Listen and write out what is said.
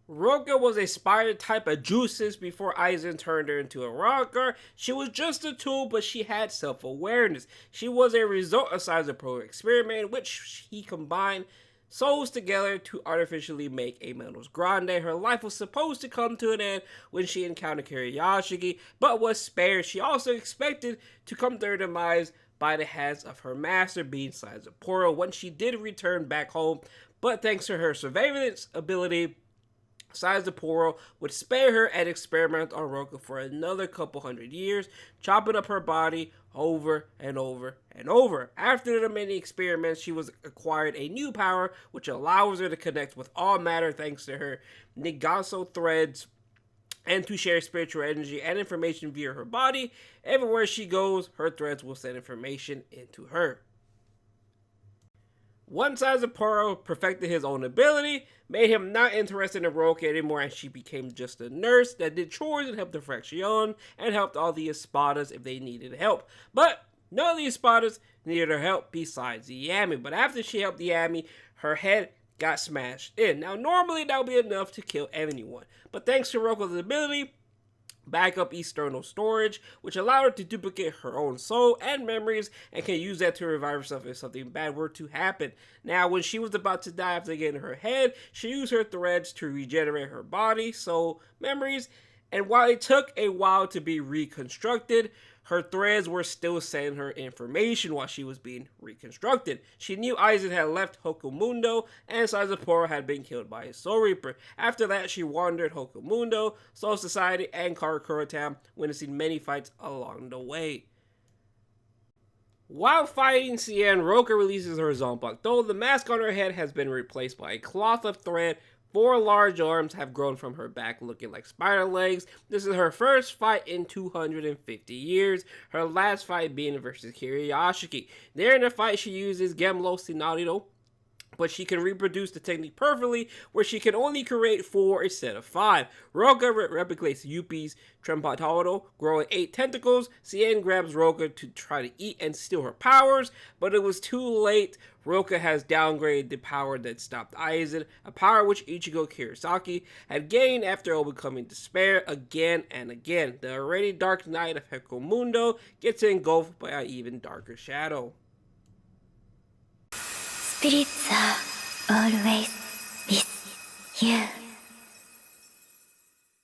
Roka was a spider type of juices before Aizen turned her into a Arrancar. She was just a tool, but she had self-awareness. She was a result of Saizo Pro experiment in which he combined souls together to artificially make a Menos Grande. Her life was supposed to come to an end when she encountered Kiriyashiki, but was spared. She also expected to come to her demise by the hands of her master, being Saizo when she did return back home, but thanks to her surveillance ability, Saizo would spare her and experiment on Roka for another couple hundred years, chopping up her body over and over and over. After the many experiments, she was acquired a new power which allows her to connect with all matter thanks to her Nigaso threads and to share spiritual energy and information via her body. Everywhere she goes, her threads will send information into her. Once Saizo perfected his own ability, made him not interested in Roka anymore, and she became just a nurse that did chores and helped the Fraction and helped all the Espadas if they needed help. But none of the Espadas needed her help besides Yami. But after she helped Yami, her head got smashed in. Now, normally that would be enough to kill anyone, but thanks to Roka's ability, backup external storage, which allowed her to duplicate her own soul and memories and can use that to revive herself if something bad were to happen. Now, when she was about to die after getting her head, she used her threads to regenerate her body, soul, memories, and while it took a while to be reconstructed, her threads were still sending her information while she was being reconstructed. She knew Aizen had left Hokumundo and Saizo had been killed by his Soul Reaper. After that, she wandered Hokumundo, Soul Society, and Karakura Town, witnessing many fights along the way. While fighting Cien, Roka releases her Zomblock, though the mask on her head has been replaced by a cloth of thread. 4 large arms have grown from her back looking like spider legs. This is her first fight in 250 years, her last fight being versus Kiriyashiki. There in the fight she uses Gemlo Sinarito, but she can reproduce the technique perfectly, where she can only create 4 instead of 5. Roka replicates Yuppie's Trempatoro, growing 8 tentacles. Cien grabs Roka to try to eat and steal her powers, but it was too late. Roka has downgraded the power that stopped Aizen, a power which Ichigo Kurosaki had gained after overcoming despair again and again. The already dark night of Hokumundo gets engulfed by an even darker shadow. Spirits are always with you.